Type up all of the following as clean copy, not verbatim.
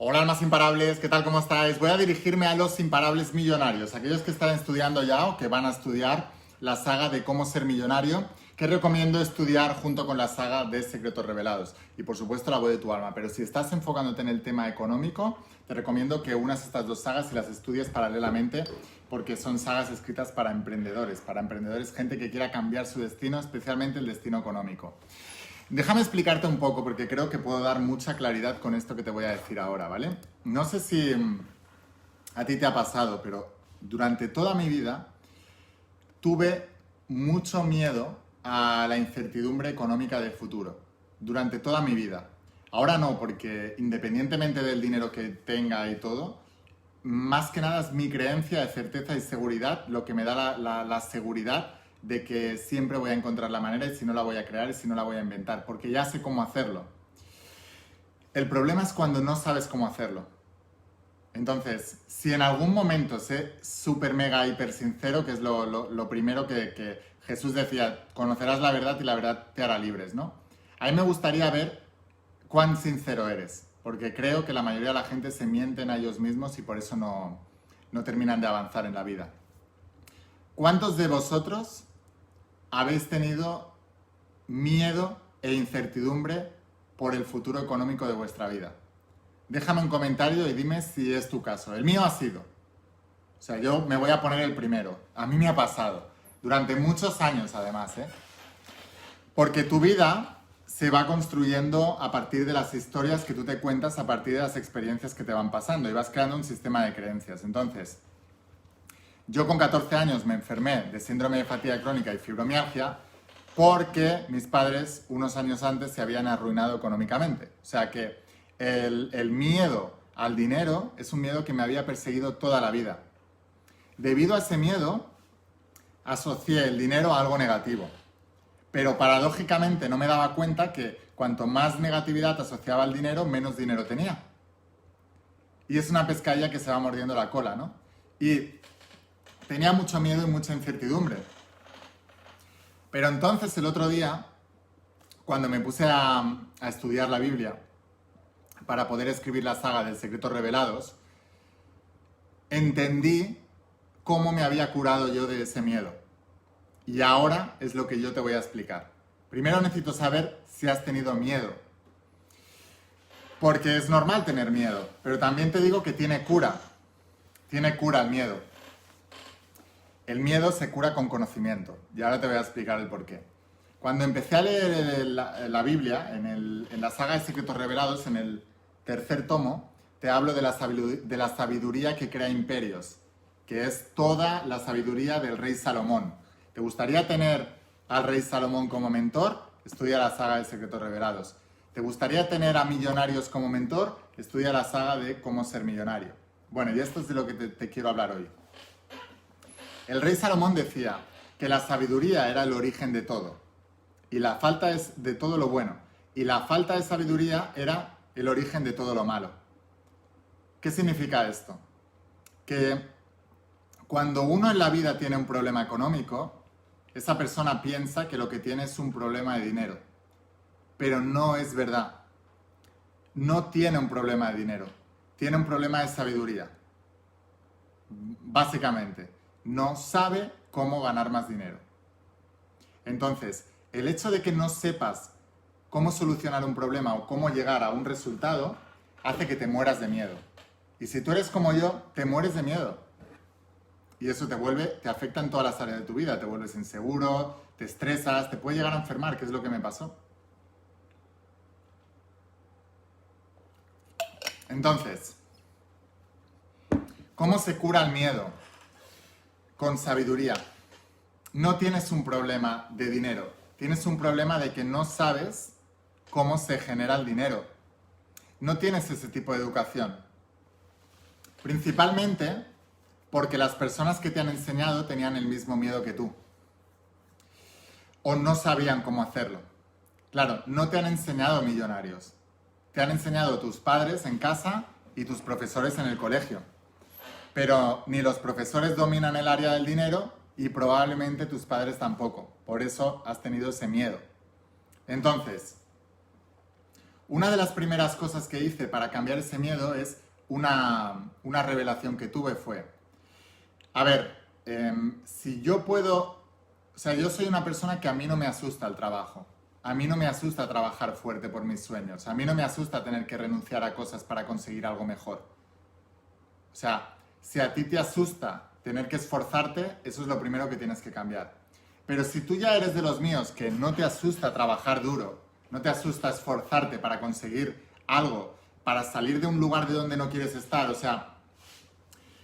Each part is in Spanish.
Hola, almas imparables, ¿qué tal? ¿Cómo estáis? Voy a dirigirme a los imparables millonarios, aquellos que están estudiando ya o que van a estudiar la saga de cómo ser millonario, que recomiendo estudiar junto con la saga de Secretos Revelados. Y por supuesto la voz de tu alma, pero si estás enfocándote en el tema económico, te recomiendo que unas estas dos sagas y las estudies paralelamente, porque son sagas escritas para emprendedores, gente que quiera cambiar su destino, especialmente el destino económico. Déjame explicarte un poco porque creo que puedo dar mucha claridad con esto que te voy a decir ahora, ¿vale? No sé si a ti te ha pasado, pero durante toda mi vida tuve mucho miedo a la incertidumbre económica del futuro. Durante toda mi vida. Ahora no, porque independientemente del dinero que tenga y todo, más que nada es mi creencia de certeza y seguridad lo que me da la seguridad de que siempre voy a encontrar la manera y si no la voy a crear y si no la voy a inventar, porque ya sé cómo hacerlo. El problema es cuando no sabes cómo hacerlo. Entonces, si en algún momento sé súper mega hiper sincero, que es lo primero que Jesús decía, conocerás la verdad y la verdad te hará libres, ¿no? A mí me gustaría ver cuán sincero eres, porque creo que la mayoría de la gente se mienten a ellos mismos y por eso no terminan de avanzar en la vida. ¿Cuántos de vosotros habéis tenido miedo e incertidumbre por el futuro económico de vuestra vida? Déjame un comentario y dime si es tu caso. El mío ha sido. O sea, yo me voy a poner el primero. A mí me ha pasado. Durante muchos años, además, ¿eh? Porque tu vida se va construyendo a partir de las historias que tú te cuentas, a partir de las experiencias que te van pasando y vas creando un sistema de creencias. Entonces, yo con 14 años me enfermé de síndrome de fatiga crónica y fibromialgia porque mis padres unos años antes se habían arruinado económicamente. O sea que el miedo al dinero es un miedo que me había perseguido toda la vida. Debido a ese miedo, asocié el dinero a algo negativo. Pero paradójicamente no me daba cuenta que cuanto más negatividad asociaba al dinero, menos dinero tenía. Y es una pescadilla que se va mordiendo la cola, ¿no? Y tenía mucho miedo y mucha incertidumbre. Pero entonces el otro día, cuando me puse a estudiar la Biblia para poder escribir la saga de Secretos Revelados, entendí cómo me había curado yo de ese miedo. Y ahora es lo que yo te voy a explicar. Primero necesito saber si has tenido miedo. Porque es normal tener miedo, pero también te digo que tiene cura. Tiene cura el miedo. El miedo se cura con conocimiento. Y ahora te voy a explicar el porqué. Cuando empecé a leer la Biblia, en la saga de Secretos Revelados, en el tercer tomo, te hablo de la sabiduría que crea imperios, que es toda la sabiduría del rey Salomón. ¿Te gustaría tener al rey Salomón como mentor? Estudia la saga de Secretos Revelados. ¿Te gustaría tener a millonarios como mentor? Estudia la saga de cómo ser millonario. Bueno, y esto es de lo que te quiero hablar hoy. El rey Salomón decía que la sabiduría era el origen de todo y la falta es de todo lo bueno y la falta de sabiduría era el origen de todo lo malo. ¿Qué significa esto? Que cuando uno en la vida tiene un problema económico, esa persona piensa que lo que tiene es un problema de dinero, pero no es verdad. No tiene un problema de dinero, tiene un problema de sabiduría. Básicamente, no sabe cómo ganar más dinero. Entonces, el hecho de que no sepas cómo solucionar un problema o cómo llegar a un resultado hace que te mueras de miedo. Y si tú eres como yo, te mueres de miedo. Y eso te afecta en todas las áreas de tu vida. Te vuelves inseguro, te estresas, te puede llegar a enfermar, que es lo que me pasó. Entonces, ¿cómo se cura el miedo? Con sabiduría. No tienes un problema de dinero, tienes un problema de que no sabes cómo se genera el dinero. No tienes ese tipo de educación. Principalmente porque las personas que te han enseñado tenían el mismo miedo que tú. O no sabían cómo hacerlo. Claro, no te han enseñado millonarios. Te han enseñado tus padres en casa y tus profesores en el colegio. Pero ni los profesores dominan el área del dinero y probablemente tus padres tampoco. Por eso has tenido ese miedo. Entonces, Una de las primeras cosas que hice para cambiar ese miedo es una revelación que tuve fue, a ver, si yo puedo, o sea, yo soy una persona que a mí no me asusta el trabajo. A mí no me asusta trabajar fuerte por mis sueños. A mí no me asusta tener que renunciar a cosas para conseguir algo mejor. O sea, si a ti te asusta tener que esforzarte, eso es lo primero que tienes que cambiar. Pero si tú ya eres de los míos que no te asusta trabajar duro, no te asusta esforzarte para conseguir algo, para salir de un lugar de donde no quieres estar, o sea,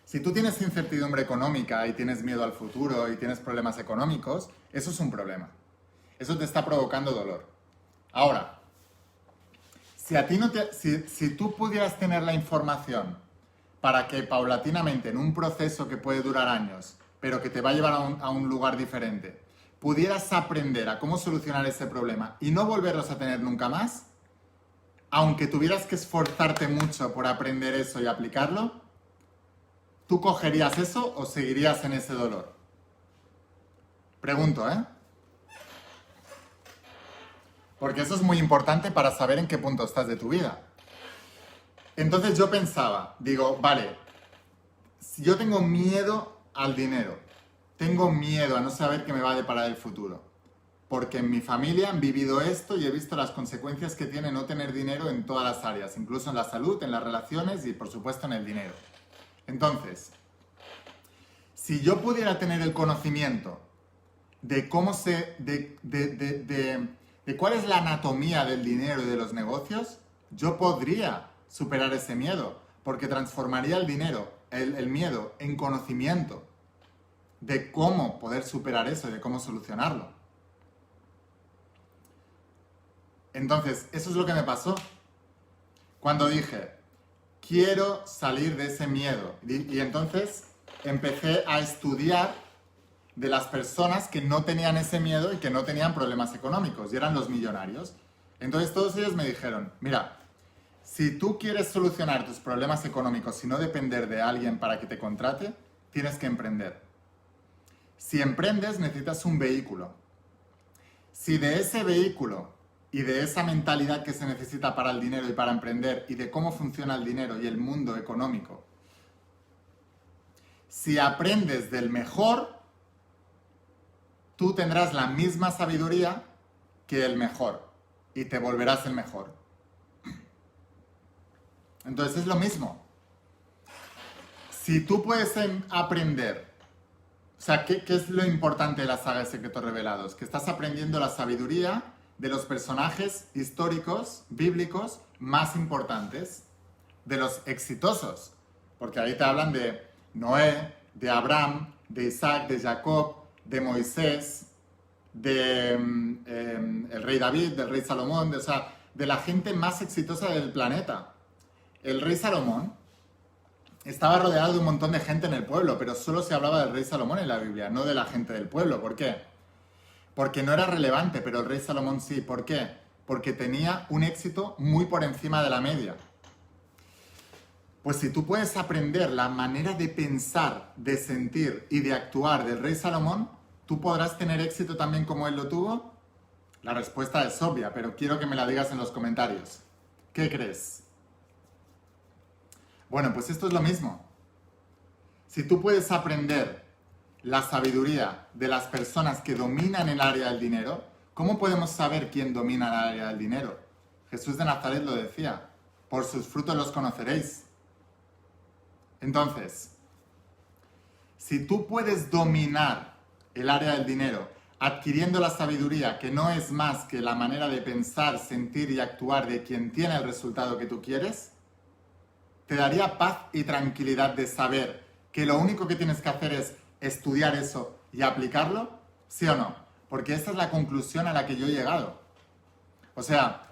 si tú tienes incertidumbre económica y tienes miedo al futuro y tienes problemas económicos, eso es un problema. Eso te está provocando dolor. Ahora, si tú pudieras tener la información para que paulatinamente, en un proceso que puede durar años, pero que te va a llevar a un lugar diferente, pudieras aprender a cómo solucionar ese problema y no volverlos a tener nunca más, aunque tuvieras que esforzarte mucho por aprender eso y aplicarlo, ¿tú cogerías eso o seguirías en ese dolor? Pregunto, ¿eh? Porque eso es muy importante para saber en qué punto estás de tu vida. Entonces yo pensaba, digo, vale, si yo tengo miedo al dinero, tengo miedo a no saber qué me va a deparar el futuro, porque en mi familia han vivido esto y he visto las consecuencias que tiene no tener dinero en todas las áreas, incluso en la salud, en las relaciones y por supuesto en el dinero. Entonces, si yo pudiera tener el conocimiento de cómo de cuál es la anatomía del dinero y de los negocios, yo podría superar ese miedo, porque transformaría el dinero, el miedo, en conocimiento de cómo poder superar eso y de cómo solucionarlo. Entonces, eso es lo que me pasó cuando dije, quiero salir de ese miedo. Y entonces empecé a estudiar de las personas que no tenían ese miedo y que no tenían problemas económicos, y eran los millonarios. Entonces todos ellos me dijeron, mira, si tú quieres solucionar tus problemas económicos y no depender de alguien para que te contrate, tienes que emprender. Si emprendes, necesitas un vehículo. Si de ese vehículo y de esa mentalidad que se necesita para el dinero y para emprender y de cómo funciona el dinero y el mundo económico, si aprendes del mejor, tú tendrás la misma sabiduría que el mejor y te volverás el mejor. Entonces es lo mismo. Si tú puedes aprender, o sea, ¿qué es lo importante de la saga de Secretos Revelados? Que estás aprendiendo la sabiduría de los personajes históricos, bíblicos, más importantes, de los exitosos. Porque ahí te hablan de Noé, de Abraham, de Isaac, de Jacob, de Moisés, de el rey David, del rey Salomón, de la gente más exitosa del planeta. El rey Salomón estaba rodeado de un montón de gente en el pueblo, pero solo se hablaba del rey Salomón en la Biblia, no de la gente del pueblo. ¿Por qué? Porque no era relevante, pero el rey Salomón sí. ¿Por qué? Porque tenía un éxito muy por encima de la media. Pues si tú puedes aprender la manera de pensar, de sentir y de actuar del rey Salomón, ¿tú podrás tener éxito también como él lo tuvo? La respuesta es obvia, pero quiero que me la digas en los comentarios. ¿Qué crees? Bueno, pues esto es lo mismo. Si tú puedes aprender la sabiduría de las personas que dominan el área del dinero, ¿cómo podemos saber quién domina el área del dinero? Jesús de Nazaret lo decía, por sus frutos los conoceréis. Entonces, si tú puedes dominar el área del dinero adquiriendo la sabiduría, que no es más que la manera de pensar, sentir y actuar de quien tiene el resultado que tú quieres, te daría paz y tranquilidad de saber que lo único que tienes que hacer es estudiar eso y aplicarlo, ¿sí o no? Porque esta es la conclusión a la que yo he llegado. O sea,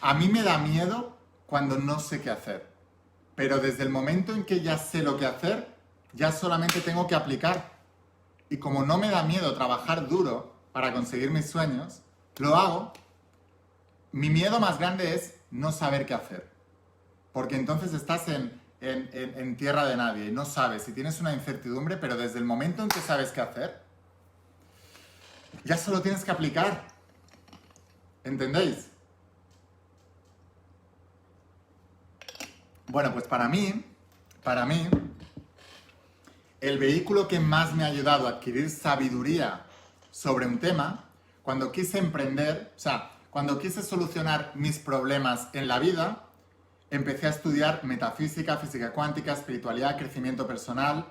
a mí me da miedo cuando no sé qué hacer. Pero desde el momento en que ya sé lo que hacer, ya solamente tengo que aplicar. Y como no me da miedo trabajar duro para conseguir mis sueños, lo hago. Mi miedo más grande es no saber qué hacer. Porque entonces estás en tierra de nadie y no sabes, y tienes una incertidumbre, pero desde el momento en que sabes qué hacer, ya solo tienes que aplicar. ¿Entendéis? Bueno, pues para mí, el vehículo que más me ha ayudado a adquirir sabiduría sobre un tema, cuando quise emprender, o sea, cuando quise solucionar mis problemas en la vida, empecé a estudiar metafísica, física cuántica, espiritualidad, crecimiento personal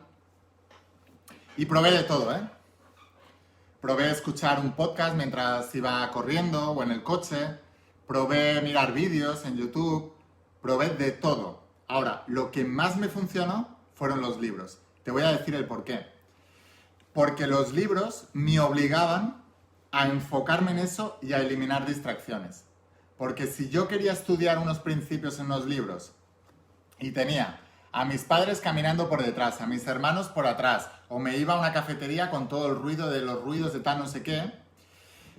y probé de todo, ¿eh? Probé escuchar un podcast mientras iba corriendo o en el coche, probé mirar vídeos en YouTube, probé de todo. Ahora, lo que más me funcionó fueron los libros. Te voy a decir el por qué. Porque los libros me obligaban a enfocarme en eso y a eliminar distracciones. Porque si yo quería estudiar unos principios en unos libros y tenía a mis padres caminando por detrás, a mis hermanos por atrás, o me iba a una cafetería con todo el ruido de los ruidos de tal no sé qué,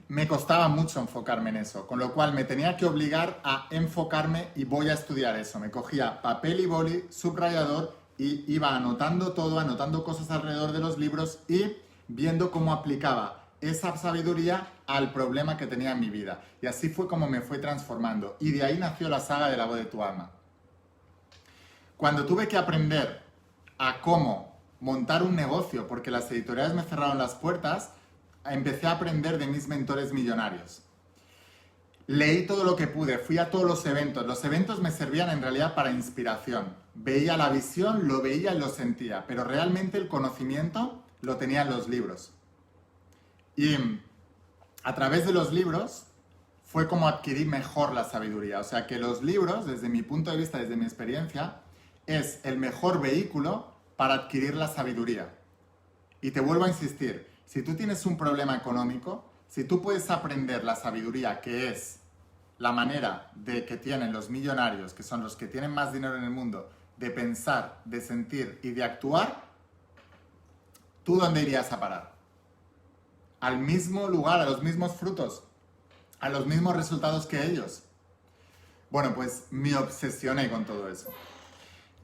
me costaba mucho enfocarme en eso, con lo cual me tenía que obligar a enfocarme y voy a estudiar eso. Me cogía papel y boli, subrayador y iba anotando todo, anotando cosas alrededor de los libros y viendo cómo aplicaba esa sabiduría al problema que tenía en mi vida. Y así fue como me fue transformando. Y de ahí nació la saga de La Voz de tu Alma. Cuando tuve que aprender a cómo montar un negocio, porque las editoriales me cerraron las puertas, empecé a aprender de mis mentores millonarios. Leí todo lo que pude, fui a todos los eventos. Los eventos me servían en realidad para inspiración. Veía la visión, lo veía y lo sentía, pero realmente el conocimiento lo tenía en los libros. Y a través de los libros fue como adquirí mejor la sabiduría. O sea que los libros, desde mi punto de vista, desde mi experiencia, es el mejor vehículo para adquirir la sabiduría. Y te vuelvo a insistir, si tú tienes un problema económico, si tú puedes aprender la sabiduría, que es la manera de que tienen los millonarios, que son los que tienen más dinero en el mundo, de pensar, de sentir y de actuar, ¿tú dónde irías a parar? Al mismo lugar, a los mismos frutos, a los mismos resultados que ellos. Bueno, pues me obsesioné con todo eso.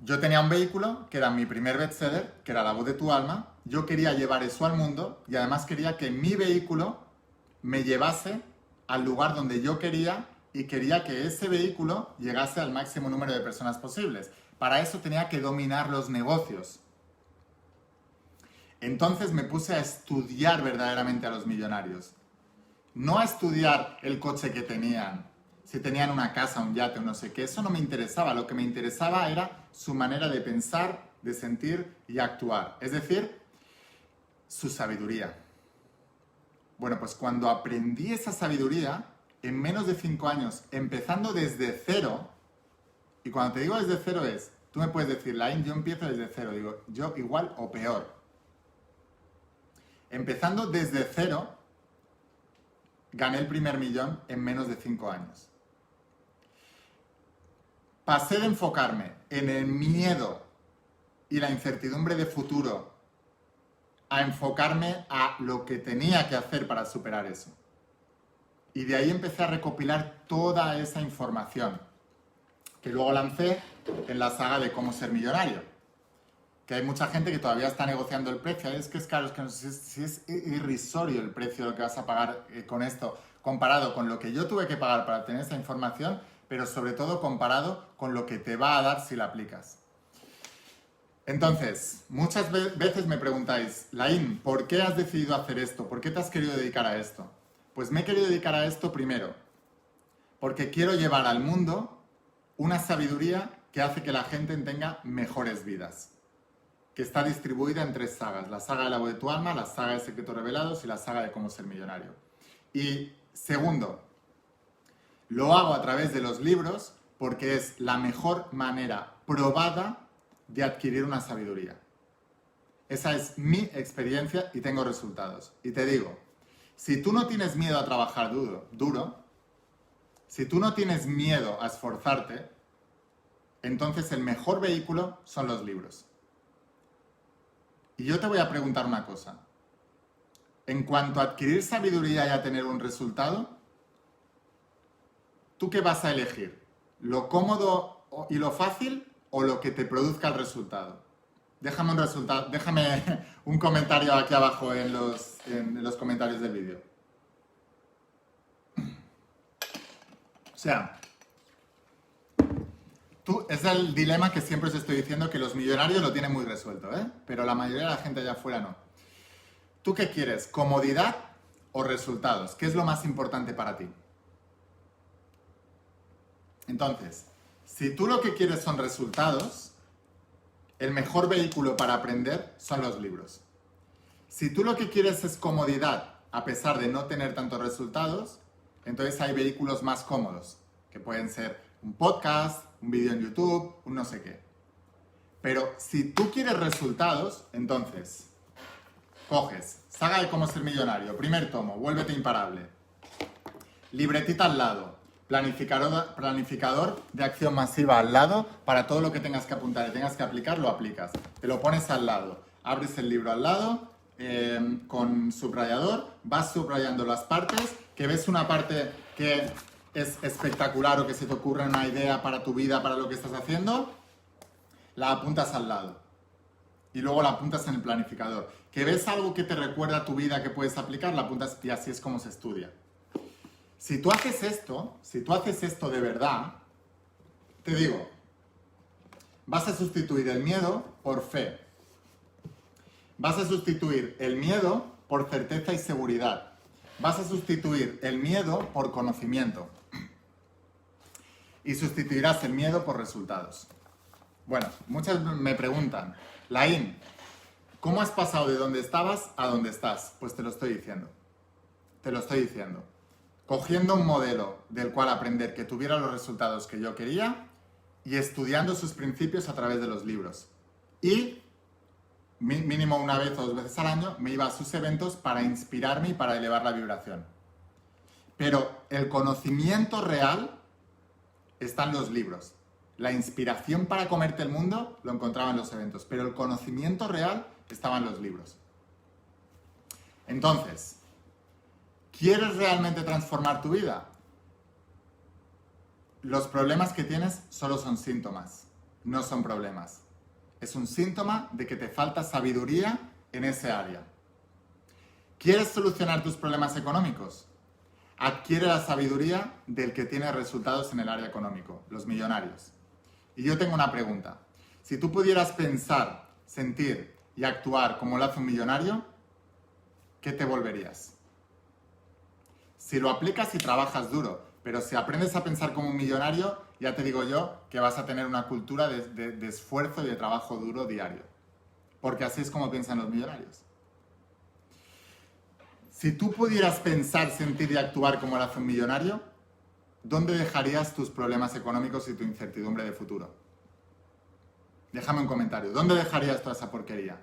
Yo tenía un vehículo que era mi primer bestseller, que era La Voz de tu Alma. Yo quería llevar eso al mundo y además quería que mi vehículo me llevase al lugar donde yo quería y quería que ese vehículo llegase al máximo número de personas posibles. Para eso tenía que dominar los negocios. Entonces me puse a estudiar verdaderamente a los millonarios. No a estudiar el coche que tenían, si tenían una casa, un yate o no sé qué. Eso no me interesaba. Lo que me interesaba era su manera de pensar, de sentir y actuar. Es decir, su sabiduría. Bueno, pues cuando aprendí esa sabiduría, en menos de 5 años, empezando desde cero, y cuando te digo desde cero es, tú me puedes decir, Laín, yo empiezo desde cero. Digo, yo igual o peor. Empezando desde cero, gané el primer millón en menos de 5 años. Pasé de enfocarme en el miedo y la incertidumbre de futuro a enfocarme a lo que tenía que hacer para superar eso. Y de ahí empecé a recopilar toda esa información, que luego lancé en la saga de Cómo ser millonario. Que hay mucha gente que todavía está negociando el precio. Es que es caro, es que no sé si es irrisorio el precio de lo que vas a pagar con esto, comparado con lo que yo tuve que pagar para obtener esa información, pero sobre todo comparado con lo que te va a dar si la aplicas. Entonces, muchas veces me preguntáis, Laín, ¿por qué has decidido hacer esto? ¿Por qué te has querido dedicar a esto? Pues me he querido dedicar a esto primero, porque quiero llevar al mundo una sabiduría que hace que la gente tenga mejores vidas, que está distribuida en 3 sagas: la saga de La Voz de tu Alma, la saga de Secretos Revelados y la saga de Cómo ser millonario. Y segundo, lo hago a través de los libros porque es la mejor manera probada de adquirir una sabiduría. Esa es mi experiencia y tengo resultados. Y te digo, si tú no tienes miedo a trabajar duro, si tú no tienes miedo a esforzarte, entonces el mejor vehículo son los libros. Y yo te voy a preguntar una cosa. En cuanto a adquirir sabiduría y a tener un resultado, ¿tú qué vas a elegir? ¿Lo cómodo y lo fácil o lo que te produzca el resultado? Déjame un comentario aquí abajo en los comentarios del vídeo. O sea, Es el dilema que siempre os estoy diciendo, que los millonarios lo tienen muy resuelto, ¿eh? Pero la mayoría de la gente allá afuera no. ¿Tú qué quieres? ¿Comodidad o resultados? ¿Qué es lo más importante para ti? Entonces, si tú lo que quieres son resultados, el mejor vehículo para aprender son los libros. Si tú lo que quieres es comodidad, a pesar de no tener tantos resultados, entonces hay vehículos más cómodos, que pueden ser un podcast, un vídeo en YouTube, un no sé qué. Pero si tú quieres resultados, entonces coges Saga de cómo ser millonario, primer tomo, vuélvete imparable, libretita al lado, planificador de acción masiva al lado, para todo lo que tengas que apuntar y tengas que aplicar, lo aplicas. Te lo pones al lado, abres el libro al lado, con subrayador, vas subrayando las partes, que ves una parte que es espectacular o que se te ocurre una idea para tu vida, para lo que estás haciendo, la apuntas al lado. Y luego la apuntas en el planificador. Que ves algo que te recuerda a tu vida que puedes aplicar, la apuntas y así es como se estudia. Si tú haces esto de verdad, te digo, vas a sustituir el miedo por fe. Vas a sustituir el miedo por certeza y seguridad. Vas a sustituir el miedo por conocimiento. Y sustituirás el miedo por resultados. Bueno, muchas me preguntan, Laín, ¿cómo has pasado de donde estabas a donde estás? Pues te lo estoy diciendo. Te lo estoy diciendo. Cogiendo un modelo del cual aprender que tuviera los resultados que yo quería y estudiando sus principios a través de los libros. Y mínimo una vez o dos veces al año me iba a sus eventos para inspirarme y para elevar la vibración. Pero el conocimiento real está en los libros. La inspiración para comerte el mundo lo encontraba en los eventos, pero el conocimiento real estaba en los libros. Entonces, ¿quieres realmente transformar tu vida? Los problemas que tienes solo son síntomas, no son problemas. Es un síntoma de que te falta sabiduría en ese área. ¿Quieres solucionar tus problemas económicos? Adquiere la sabiduría del que tiene resultados en el área económico, los millonarios. Y yo tengo una pregunta. Si tú pudieras pensar, sentir y actuar como lo hace un millonario, ¿qué te volverías? Si lo aplicas y trabajas duro, pero si aprendes a pensar como un millonario, ya te digo yo que vas a tener una cultura de esfuerzo y de trabajo duro diario. Porque así es como piensan los millonarios. Si tú pudieras pensar, sentir y actuar como lo hace un millonario, ¿dónde dejarías tus problemas económicos y tu incertidumbre de futuro? Déjame un comentario. ¿Dónde dejarías toda esa porquería?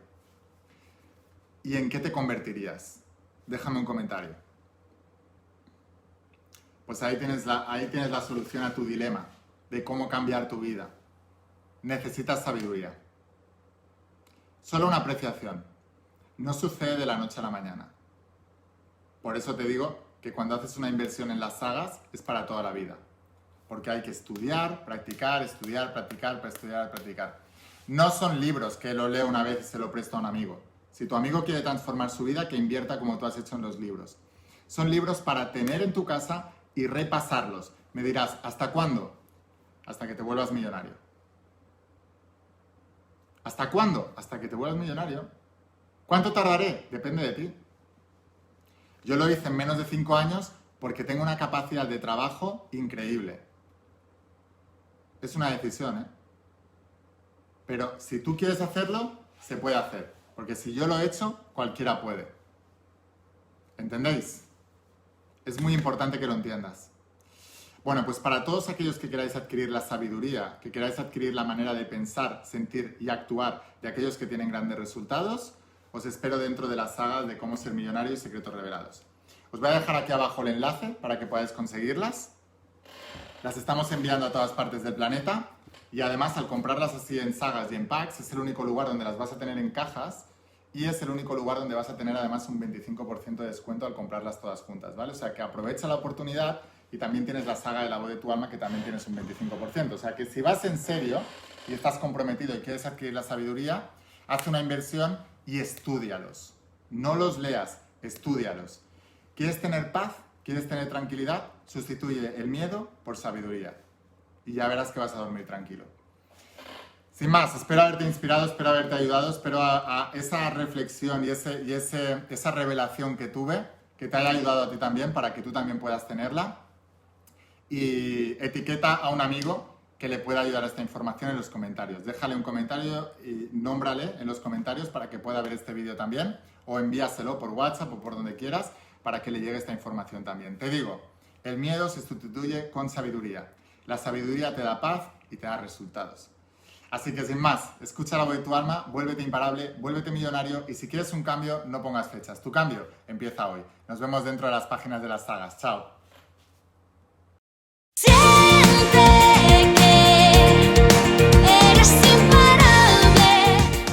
¿Y en qué te convertirías? Déjame un comentario. Pues ahí tienes la solución a tu dilema de cómo cambiar tu vida. Necesitas sabiduría. Solo una apreciación. No sucede de la noche a la mañana. Por eso te digo que cuando haces una inversión en las sagas es para toda la vida. Porque hay que estudiar, practicar, estudiar, practicar, estudiar, practicar. No son libros que lo leo una vez y se lo presto a un amigo. Si tu amigo quiere transformar su vida, que invierta como tú has hecho en los libros. Son libros para tener en tu casa y repasarlos. Me dirás, ¿hasta cuándo? Hasta que te vuelvas millonario. ¿Hasta cuándo? Hasta que te vuelvas millonario. ¿Cuánto tardaré? Depende de ti. Yo lo hice en menos de 5 años porque tengo una capacidad de trabajo increíble. Es una decisión, ¿eh? Pero si tú quieres hacerlo, se puede hacer. Porque si yo lo he hecho, cualquiera puede. ¿Entendéis? Es muy importante que lo entiendas. Bueno, pues para todos aquellos que queráis adquirir la sabiduría, que queráis adquirir la manera de pensar, sentir y actuar de aquellos que tienen grandes resultados, os espero dentro de la saga de cómo ser millonario y secretos revelados. Os voy a dejar aquí abajo el enlace para que podáis conseguirlas. Las estamos enviando a todas partes del planeta y además al comprarlas así en sagas y en packs es el único lugar donde las vas a tener en cajas y es el único lugar donde vas a tener además un 25% de descuento al comprarlas todas juntas, ¿vale? O sea que aprovecha la oportunidad y también tienes la saga de la voz de tu alma que también tienes un 25%. O sea que si vas en serio y estás comprometido y quieres adquirir la sabiduría, haz una inversión y estúdialos. No los leas, estúdialos. ¿Quieres tener paz? ¿Quieres tener tranquilidad? Sustituye el miedo por sabiduría. y ya verás que vas a dormir tranquilo. Sin más, espero haberte inspirado, espero haberte ayudado, espero a esa reflexión y esa revelación que tuve, que te haya ayudado a ti también, para que tú también puedas tenerla. Y etiqueta a un amigo que le pueda ayudar a esta información en los comentarios. Déjale un comentario y nómbrale en los comentarios para que pueda ver este vídeo también, o envíaselo por WhatsApp o por donde quieras para que le llegue esta información también. Te digo, el miedo se sustituye con sabiduría. La sabiduría te da paz y te da resultados. Así que sin más, escucha la voz de tu alma, vuélvete imparable, vuélvete millonario y si quieres un cambio, no pongas fechas. Tu cambio empieza hoy. Nos vemos dentro de las páginas de las sagas. Chao.